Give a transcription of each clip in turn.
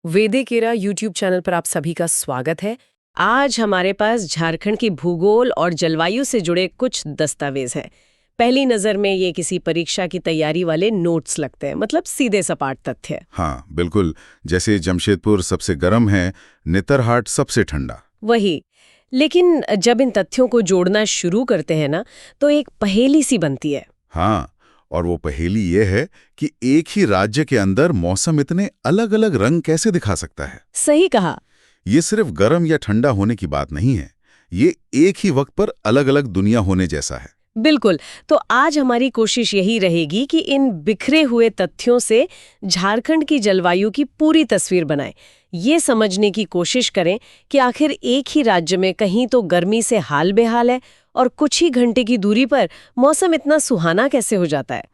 वैदिक era YouTube channel पर आप सभी का स्वागत है। आज हमारे पास झारखंड की भूगोल और जलवायु से जुड़े कुछ दस्तावेज हैं। पहली नज़र में ये किसी परीक्षा की तैयारी वाले नोट्स लगते हैं, मतलब सीधे सपाट तथ्य। हाँ बिल्कुल, जैसे जमशेदपुर सबसे गर्म है, नेतरहाट सबसे ठंडा। वही। लेकिन जब इन तथ्यों को जोड़ना शुरू करते हैं ना, तो एक पहेली सी बनती है। हाँ, और वो पहेली ये है कि एक ही राज्य के अंदर मौसम इतने अलग अलग रंग कैसे दिखा सकता है। सही कहा। ये सिर्फ गर्म या ठंडा होने की बात नहीं है, ये एक ही वक्त पर अलग अलग दुनिया होने जैसा है। बिल्कुल। तो आज हमारी कोशिश यही रहेगी कि इन बिखरे हुए तथ्यों से झारखंड की जलवायु की पूरी तस्वीर बनाएं। ये समझने की कोशिश करें कि आखिर एक ही राज्य में कहीं तो गर्मी से हाल बेहाल है और कुछ ही घंटे की दूरी पर मौसम इतना सुहाना कैसे हो जाता है।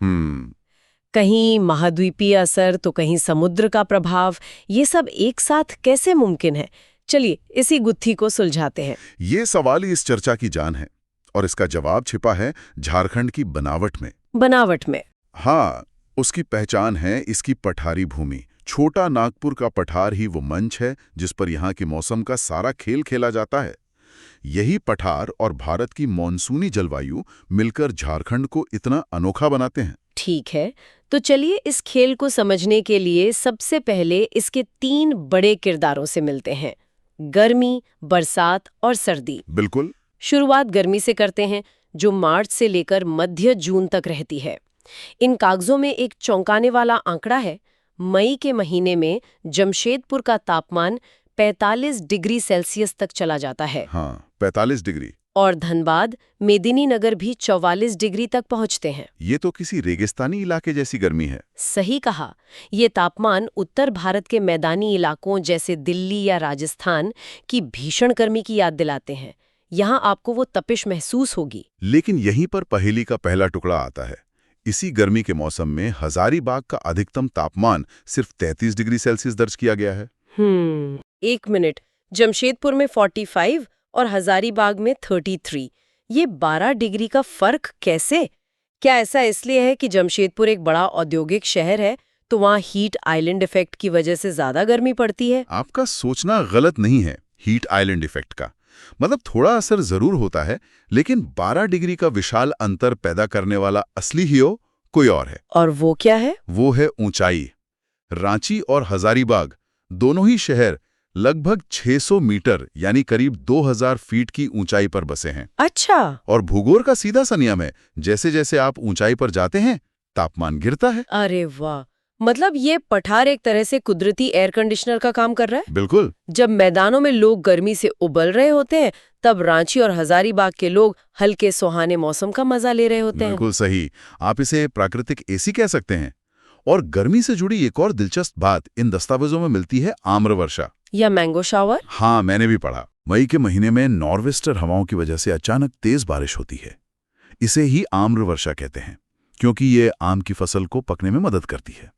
कहीं महाद्वीपीय असर तो कहीं समुद्र का प्रभाव, ये सब एक साथ कैसे मुमकिन है। चलिए इसी गुत्थी को सुलझाते हैं। ये सवाल ही इस चर्चा की जान है और इसका जवाब छिपा है झारखंड की बनावट में। बनावट में? हाँ, उसकी पहचान है इसकी पठारी भूमि। छोटा नागपुर का पठार ही वो मंच है जिस पर यहाँ के मौसम का सारा खेल खेला जाता है। यही पठार और भारत की मॉनसूनी जलवायु मिलकर झारखंड को इतना अनोखा बनाते हैं। ठीक है, तो चलिए इस खेल को समझने के लिए सबसे पहले इसके 3 बड़े किरदारों से मिलते हैं: गर्मी, बरसात और सर्दी। बिल्कुल। शुरुआत गर्मी से करते हैं, जो मार्च से लेकर मध्य जून तक रहती है। इन कागजों में एक चौंकाने वाला आंकड़ा है। मई के महीने में जमशेदपुर का तापमान 45 डिग्री सेल्सियस तक चला जाता है। हाँ, 45 डिग्री। और धनबाद, मेदिनीनगर भी 44 डिग्री तक पहुंचते हैं। ये तो किसी रेगिस्तानी इलाके जैसी गर्मी है। सही कहा। ये तापमान उत्तर भारत के मैदानी इलाकों जैसे दिल्ली या राजस्थान की भीषण गर्मी की याद दिलाते हैं। यहाँ आपको वो तपिश महसूस होगी। लेकिन यहीं पर पहेली का पहला टुकड़ा आता है। इसी गर्मी के मौसम में हजारीबाग का अधिकतम तापमान सिर्फ 33 डिग्री सेल्सियस दर्ज किया गया है। एक मिनट, जमशेदपुर में 45 और हजारीबाग में 33, ये 12 डिग्री का फर्क कैसे? क्या ऐसा इसलिए है कि जमशेदपुर एक बड़ा औद्योगिक शहर है, तो वहाँ हीट आइलैंड इफेक्ट की वजह से ज्यादा गर्मी पड़ती है? आपका सोचना गलत नहीं है। हीट आइलैंड इफेक्ट का मतलब थोड़ा असर जरूर होता है, लेकिन 12 डिग्री का विशाल अंतर पैदा करने वाला असली हीरो कोई और है। और वो क्या है? वो है ऊंचाई। रांची और हजारीबाग दोनों ही शहर लगभग 600 मीटर यानी करीब 2000 फीट की ऊंचाई पर बसे हैं। अच्छा। और भूगोल का सीधा सा नियम है, जैसे जैसे आप ऊंचाई पर जाते हैं तापमान गिरता है। अरे वाह, मतलब ये पठार एक तरह से कुदरती एयर कंडीशनर का काम कर रहा है। बिल्कुल। जब मैदानों में लोग गर्मी से उबल रहे होते हैं, तब रांची और हजारीबाग के लोग हल्के सुहाने मौसम का मजा ले रहे होते हैं। बिल्कुल सही, आप इसे प्राकृतिक एसी कह सकते हैं। और गर्मी से जुड़ी एक और दिलचस्प बात इन दस्तावेजों में मिलती है आम्र वर्षा या मैंगो शावर। हाँ, मैंने भी पढ़ा। मई के महीने में नॉर्वेस्टर हवाओं की वजह से अचानक तेज बारिश होती है। इसे ही आम्र वर्षा कहते हैं, क्योंकि ये आम की फसल को पकने में मदद करती है।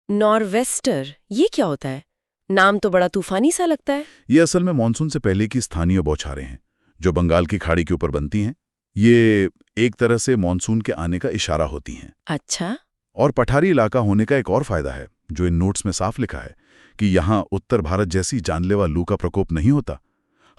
नॉर्वेस्टर, ये क्या होता है? नाम तो बड़ा तूफानी सा लगता है। ये असल में मानसून से पहले की स्थानीय बौछारें हैं, जो बंगाल की खाड़ी के ऊपर बनती हैं। ये एक तरह से मानसून के आने का इशारा होती हैं। अच्छा। और पठारी इलाका होने का एक और फायदा है, जो इन नोट्स में साफ लिखा है, कि यहाँ उत्तर भारत जैसी जानलेवा लू का प्रकोप नहीं होता।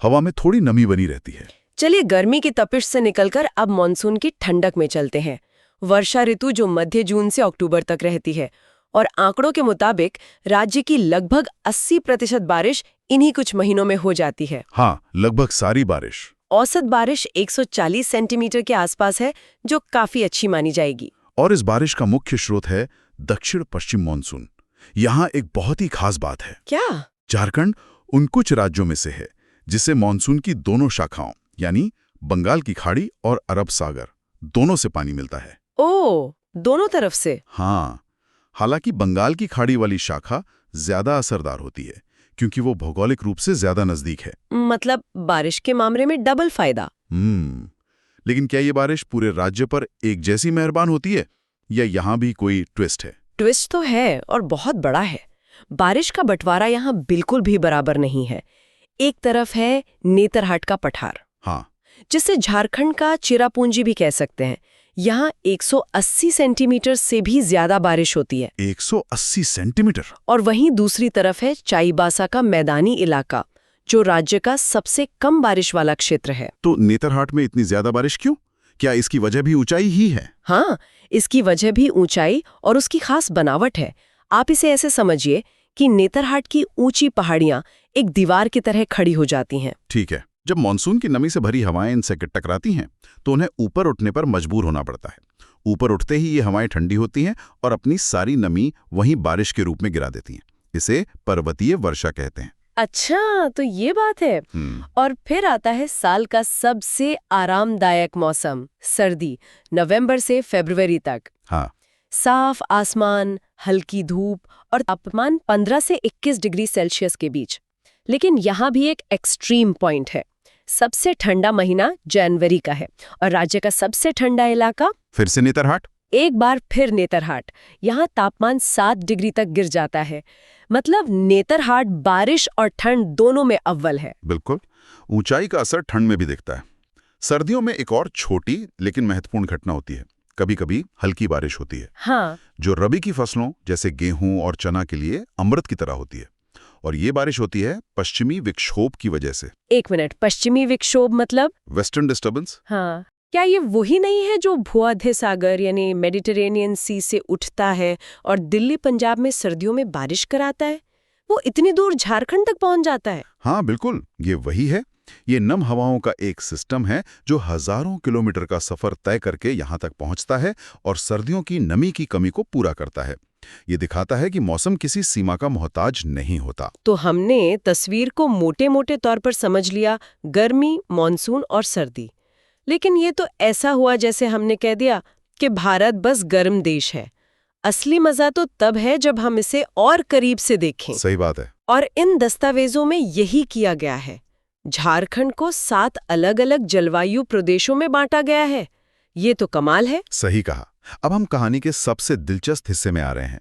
हवा में थोड़ी नमी बनी रहती है। चलिए गर्मी की तपिश से निकलकर अब मानसून की ठंडक में चलते हैं। वर्षा ऋतु जो मध्य जून से अक्टूबर तक रहती है, और आंकड़ों के मुताबिक राज्य की लगभग 80% बारिश इन्हीं कुछ महीनों में हो जाती है। हाँ, लगभग सारी बारिश। औसत बारिश 140 सेंटीमीटर के आसपास है, जो काफी अच्छी मानी जाएगी। और इस बारिश का मुख्य स्रोत है दक्षिण पश्चिम मानसून। यहाँ एक बहुत ही खास बात है। क्या? झारखंड उन कुछ राज्यों में से है जिसे मानसून की दोनों शाखाओं यानी बंगाल की खाड़ी और अरब सागर दोनों से पानी मिलता है। ओह, दोनों तरफ से? हाँ, हालांकि बंगाल की खाड़ी वाली शाखा ज्यादा असरदार होती है, क्योंकि वो भौगोलिक रूप से ज्यादा नजदीक है। मतलब बारिश के मामले में डबल फायदा। लेकिन क्या ये बारिश पूरे राज्य पर एक जैसी मेहरबान होती है, या यहाँ भी कोई ट्विस्ट है? ट्विस्ट तो है, और बहुत बड़ा है। बारिश का बंटवारा यहाँ बिल्कुल भी बराबर नहीं है। एक तरफ है नेतरहाट का पठार, हाँ, जिसे झारखंड का चिरापूंजी भी कह सकते हैं। यहाँ 180 सेंटीमीटर से भी ज्यादा बारिश होती है। 180 सेंटीमीटर? और वहीं दूसरी तरफ है चाईबासा का मैदानी इलाका, जो राज्य का सबसे कम बारिश वाला क्षेत्र है। तो नेतरहाट में इतनी ज्यादा बारिश क्यों? क्या इसकी वजह भी ऊंचाई ही है? हाँ, इसकी वजह भी ऊंचाई और उसकी खास बनावट है। आप इसे ऐसे समझिए कि नेतरहाट की ऊंची पहाड़ियां एक दीवार की तरह खड़ी हो जाती हैं। ठीक है। जब मानसून की नमी से भरी हवाएं इनसे टकराती हैं तो उन्हें ऊपर उठने पर मजबूर होना पड़ता है। ऊपर उठते ही ये हवाएं ठंडी होती हैं और अपनी सारी नमी वहीं बारिश के रूप में गिरा देती हैं। इसे पर्वतीय वर्षा कहते हैं। अच्छा, तो ये बात है। और फिर आता है साल का सबसे आरामदायक मौसम, सर्दी, नवंबर से फरवरी तक। हाँ। साफ आसमान, हल्की धूप और तापमान 15 से 21 डिग्री सेल्सियस के बीच। लेकिन यहाँ भी एक एक्सट्रीम पॉइंट है। सबसे ठंडा महीना जनवरी का है और राज्य का सबसे ठंडा इलाका फिर से नेतरहाट। एक बार फिर नेतरहाट। यहाँ तापमान 7 डिग्री तक गिर जाता है। मतलब नेतरहाट बारिश और ठंड दोनों में अव्वल है। बिल्कुल। ऊंचाई का असर ठंड में भी दिखता है। सर्दियों में एक और छोटी लेकिन महत्वपूर्ण घटना होती है। कभी कभी हल्की बारिश होती है। हाँ। जो रबी की फसलों जैसे गेहूं और चना के लिए अमृत की तरह होती है। और ये बारिश होती है पश्चिमी विक्षोभ की वजह से। एक मिनट, पश्चिमी विक्षोभ मतलब? Western disturbance. हाँ, क्या ये वही नहीं है जो भूमध्य सागर यानी मेडिटेरेनियन सी से उठता है और दिल्ली पंजाब में सर्दियों में बारिश कराता है? वो इतनी दूर झारखंड तक पहुंच जाता है? हाँ बिल्कुल, ये वही है। ये नम हवाओं का एक सिस्टम है जो हजारों किलोमीटर का सफर तय करके यहाँ तक पहुँचता है और सर्दियों की नमी की कमी को पूरा करता है। ये दिखाता है कि मौसम किसी सीमा का मोहताज नहीं होता। तो हमने तस्वीर को मोटे मोटे तौर पर समझ लिया, गर्मी, मानसून और सर्दी। लेकिन ये तो ऐसा हुआ जैसे हमने कह दिया कि भारत बस गर्म देश है। असली मजा तो तब है जब हम इसे और करीब से देखें। सही बात है। और इन दस्तावेजों में यही किया गया है। झारखंड को 7 अलग-अलग जलवायु प्रदेशों में बांटा गया है। ये तो कमाल है। सही कहा। अब हम कहानी के सबसे दिलचस्प हिस्से में आ रहे हैं।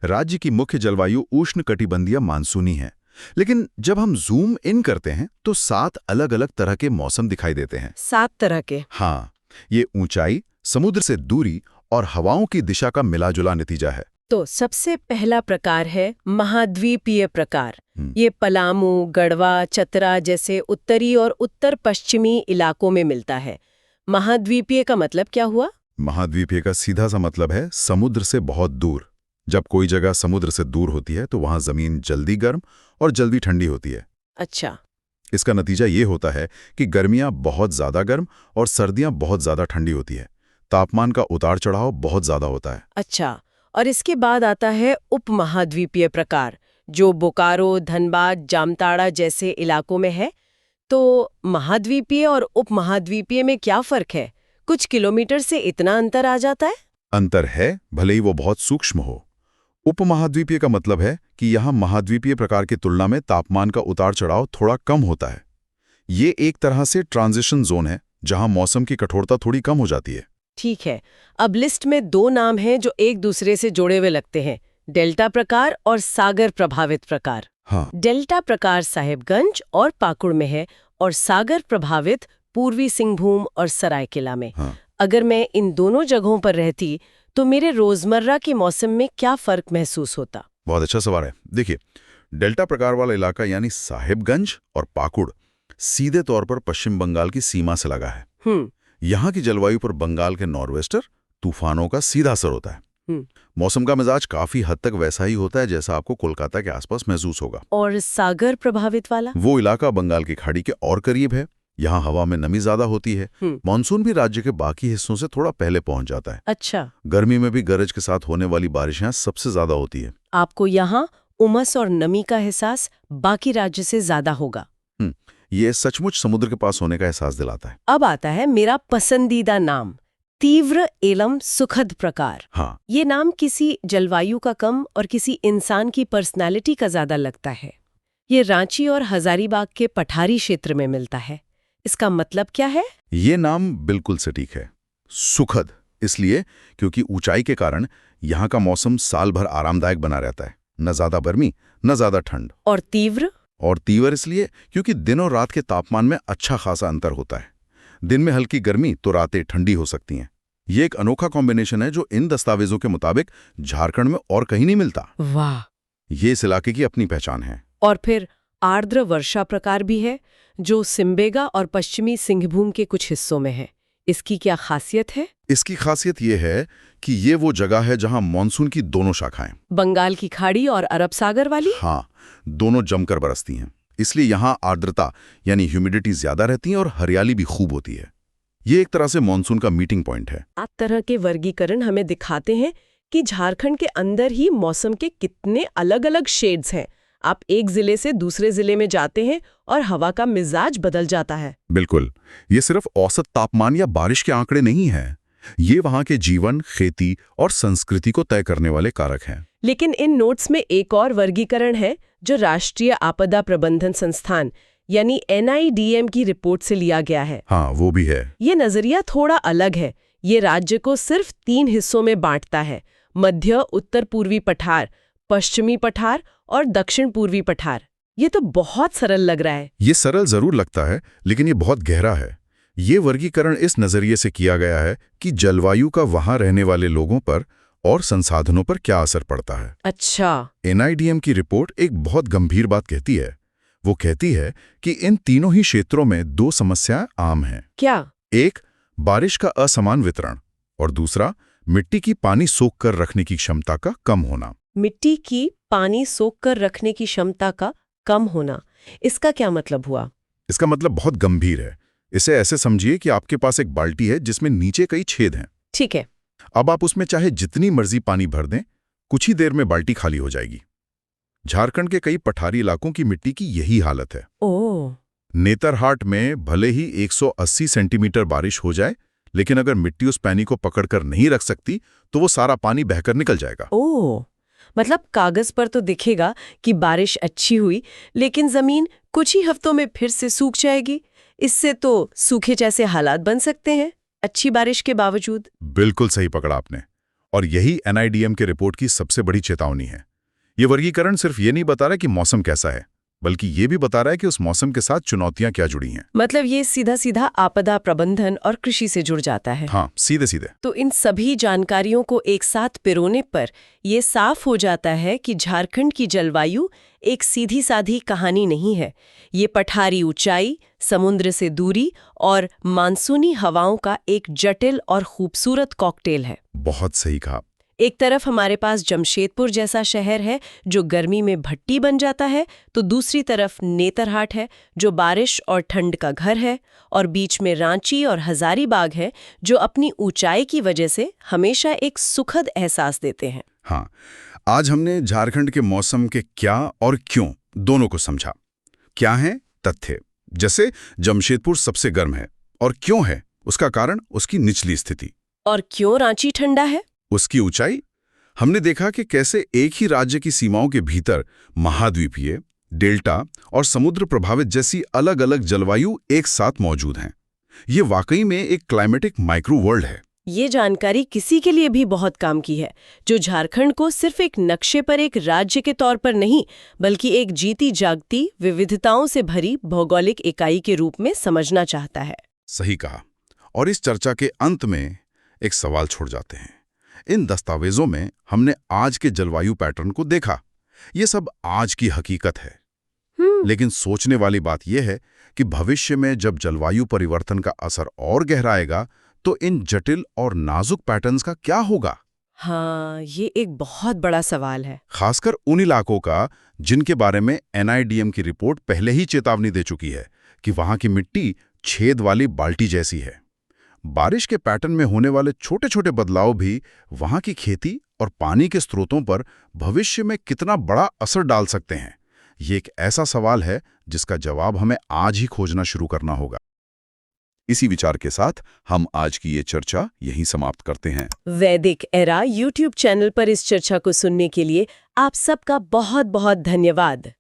राज्य की मुख्य जलवायु उष्णकटिबंधीय मानसूनी है। लेकिन जब हम जूम इन करते हैं तो 7 अलग-अलग तरह के मौसम दिखाई देते हैं। 7 तरह के? हाँ, ये ऊंचाई, समुद्र से दूरी और हवाओं की दिशा का मिलाजुला नतीजा है। तो सबसे पहला प्रकार है महाद्वीपीय प्रकार। ये पलामू, गढ़वा, चतरा जैसे उत्तरी और उत्तर पश्चिमी इलाकों में मिलता है। महाद्वीपीय का मतलब क्या हुआ? महाद्वीपीय का सीधा सा मतलब है समुद्र से बहुत दूर। जब कोई जगह समुद्र से दूर होती है तो वहां जमीन जल्दी गर्म और जल्दी ठंडी होती है। अच्छा। इसका नतीजा ये होता है कि गर्मियां बहुत ज्यादा गर्म और सर्दियां बहुत ज्यादा ठंडी होती है। तापमान का उतार चढ़ाव बहुत ज्यादा होता है। अच्छा, और इसके बाद आता है उपमहाद्वीपीय प्रकार, जो बोकारो, धनबाद, जामताड़ा जैसे इलाकों में है। तो महाद्वीपीय और उपमहाद्वीपीय में क्या फर्क है? कुछ किलोमीटर से इतना अंतर आ जाता है? अंतर है, भले ही वो बहुत सूक्ष्म हो। उपमहाद्वीपीय का मतलब है कि यहाँ महाद्वीपीय प्रकार की तुलना में तापमान का उतार चढ़ाव थोड़ा कम होता है। ये एक तरह से ट्रांजिशन जोन है जहाँ मौसम की कठोरता थोड़ी कम हो जाती है। ठीक है। अब लिस्ट में 2 नाम हैं जो एक दूसरे से जुड़े हुए लगते हैं, डेल्टा प्रकार और सागर प्रभावित प्रकार। हाँ। डेल्टा प्रकार साहेबगंज और पाकुड़ में है और सागर प्रभावित पूर्वी सिंहभूम और सरायकेला में। हाँ। अगर मैं इन दोनों जगहों पर रहती तो मेरे रोजमर्रा के मौसम में क्या फर्क महसूस होता? बहुत अच्छा सवाल है। देखिए, डेल्टा प्रकार वाला इलाका यानी साहेबगंज और पाकुड़ सीधे तौर पर पश्चिम बंगाल की सीमा से लगा है। यहाँ की जलवायु पर बंगाल के नॉर्वेस्टर तूफानों का सीधा असर होता है। मौसम का मिजाज काफी हद तक वैसा ही होता है जैसा आपको कोलकाता के आसपास महसूस होगा। और सागर प्रभावित वाला? वो इलाका बंगाल की खाड़ी के और करीब है। यहाँ हवा में नमी ज्यादा होती है। मानसून भी राज्य के बाकी हिस्सों से थोड़ा पहले पहुंच जाता है। अच्छा। गर्मी में भी गरज के साथ होने वाली बारिशें सबसे ज्यादा होती है। आपको यहाँ उमस और नमी का एहसास बाकी राज्य से ज्यादा होगा। ये सचमुच समुद्र के पास होने का एहसास दिलाता है। अब आता है मेरा पसंदीदा नाम, तीव्र एवं सुखद प्रकार। हाँ। ये नाम किसी जलवायु का कम और किसी इंसान की पर्सनालिटी का ज्यादा लगता है। ये रांची और हजारीबाग के पठारी क्षेत्र में मिलता है। इसका मतलब क्या है? ये नाम बिल्कुल सटीक है। सुखद इसलिए क्योंकि ऊंचाई के कारण यहाँ का मौसम साल भर आरामदायक बना रहता है। न ज्यादा गर्मी न ज्यादा ठंड। और तीव्र? और तीव्र इसलिए क्योंकि दिन और रात के तापमान में अच्छा खासा अंतर होता है। दिन में हल्की गर्मी तो रातें ठंडी हो सकती हैं। ये एक अनोखा कॉम्बिनेशन है जो इन दस्तावेजों के मुताबिक झारखंड में और कहीं नहीं मिलता। वाह। ये इस इलाके की अपनी पहचान है। और फिर आर्द्र वर्षा प्रकार भी है जो सिम्बेगा और पश्चिमी सिंहभूम के कुछ हिस्सों में है। इसकी क्या खासियत है? इसकी खासियत ये है कि ये वो जगह है जहां मॉनसून की दोनों शाखाएं, बंगाल की खाड़ी और अरब सागर वाली, हाँ, दोनों जमकर बरसती हैं। इसलिए यहां आर्द्रता यानी ह्यूमिडिटी ज्यादा रहती है और हरियाली भी खूब होती है। ये एक तरह से मॉनसून का मीटिंग पॉइंट है। आप तरह के वर्गीकरण हमें दिखाते हैं कि झारखंड के अंदर ही मौसम के कितने अलग अलग शेड्स हैं। आप एक जिले से दूसरे जिले में जाते हैं और हवा का मिजाज बदल जाता है। बिल्कुल, ये सिर्फ औसत तापमान या बारिश के आंकड़े नहीं हैं। ये वहां के जीवन, खेती और संस्कृति को तय करने वाले कारक हैं। लेकिन इन नोट्स में एक और वर्गीकरण है जो राष्ट्रीय आपदा प्रबंधन संस्थान यानी NIDM की रिपोर्ट से लिया गया है। हाँ, वो भी है। ये नजरिया थोड़ा अलग है। ये राज्य को सिर्फ 3 हिस्सों में बांटता है: मध्य उत्तर पूर्वी पठार, पश्चिमी पठार और दक्षिण पूर्वी पठार। ये तो बहुत सरल लग रहा है। ये सरल जरूर लगता है, लेकिन ये बहुत गहरा है। ये वर्गीकरण इस नजरिए से किया गया है कि जलवायु का वहां रहने वाले लोगों पर और संसाधनों पर क्या असर पड़ता है। अच्छा। NIDM की रिपोर्ट एक बहुत गंभीर बात कहती है। वो कहती है कि इन तीनों ही क्षेत्रों में 2 समस्याएं आम हैं। क्या? एक, बारिश का असमान वितरण, और दूसरा, मिट्टी की पानी सोख कर रखने की क्षमता का कम होना। मिट्टी की पानी सोख कर रखने की क्षमता का कम होना, इसका क्या मतलब हुआ? इसका मतलब बहुत गंभीर है। इसे ऐसे समझिए कि आपके पास एक बाल्टी है जिसमें नीचे कई छेद हैं। ठीक है। अब आप उसमें चाहे जितनी मर्जी पानी भर दें, कुछ ही देर में बाल्टी खाली हो जाएगी। झारखंड के कई पठारी इलाकों की मिट्टी की यही हालत है। ओह। नेतरहाट में भले ही 180 सेंटीमीटर बारिश हो जाए, लेकिन अगर मिट्टी उस पानी को पकड़कर नहीं रख सकती तो वो सारा पानी बहकर निकल जाएगा। ओह, मतलब कागज पर तो दिखेगा कि बारिश अच्छी हुई, लेकिन जमीन कुछ ही हफ्तों में फिर से सूख जाएगी। इससे तो सूखे जैसे हालात बन सकते हैं अच्छी बारिश के बावजूद। बिल्कुल सही पकड़ा आपने। और यही NIDM के रिपोर्ट की सबसे बड़ी चेतावनी है। ये वर्गीकरण सिर्फ ये नहीं बता रहा कि मौसम कैसा है, बल्कि ये भी बता रहा है कि उस मौसम के साथ चुनौतियां क्या जुड़ी हैं। मतलब ये सीधा सीधा आपदा प्रबंधन और कृषि से जुड़ जाता है। हाँ, सीधे सीधे। तो इन सभी जानकारियों को एक साथ पिरोने पर यह साफ हो जाता है कि झारखंड की जलवायु एक सीधी साधी कहानी नहीं है। ये पठारी ऊंचाई, समुद्र से दूरी और मानसूनी हवाओं का एक जटिल और खूबसूरत कॉकटेल है। बहुत सही कहा। एक तरफ हमारे पास जमशेदपुर जैसा शहर है जो गर्मी में भट्टी बन जाता है, तो दूसरी तरफ नेतरहाट है जो बारिश और ठंड का घर है, और बीच में रांची और हजारीबाग है जो अपनी ऊंचाई की वजह से हमेशा एक सुखद एहसास देते हैं। हाँ, आज हमने झारखंड के मौसम के क्या और क्यों दोनों को समझा। क्या है तथ्य, जैसे जमशेदपुर सबसे गर्म है, और क्यों है उसका कारण उसकी निचली स्थिति, और क्यों रांची ठंडा है उसकी ऊंचाई। हमने देखा कि कैसे एक ही राज्य की सीमाओं के भीतर महाद्वीपीय, डेल्टा और समुद्र प्रभावित जैसी अलग अलग जलवायु एक साथ मौजूद हैं। ये वाकई में एक क्लाइमेटिक माइक्रो वर्ल्ड है। ये जानकारी किसी के लिए भी बहुत काम की है जो झारखंड को सिर्फ एक नक्शे पर एक राज्य के तौर पर नहीं, बल्कि एक जीती जागती विविधताओं से भरी भौगोलिक इकाई के रूप में समझना चाहता है। सही कहा। और इस चर्चा के अंत में एक सवाल छोड़ जाते हैं। इन दस्तावेजों में हमने आज के जलवायु पैटर्न को देखा। ये सब आज की हकीकत है। लेकिन सोचने वाली बात यह है कि भविष्य में जब जलवायु परिवर्तन का असर और गहराएगा तो इन जटिल और नाजुक पैटर्न्स का क्या होगा? हाँ, ये एक बहुत बड़ा सवाल है। खासकर उन इलाकों का जिनके बारे में NIDM की रिपोर्ट पहले ही चेतावनी दे चुकी है कि वहां की मिट्टी छेद वाली बाल्टी जैसी है। बारिश के पैटर्न में होने वाले छोटे छोटे बदलाव भी वहां की खेती और पानी के स्रोतों पर भविष्य में कितना बड़ा असर डाल सकते हैं। ये एक ऐसा सवाल है जिसका जवाब हमें आज ही खोजना शुरू करना होगा। इसी विचार के साथ हम आज की ये चर्चा यहीं समाप्त करते हैं। वैदिक एरा YouTube चैनल पर इस चर्चा को सुनने के लिए आप सबका बहुत बहुत धन्यवाद।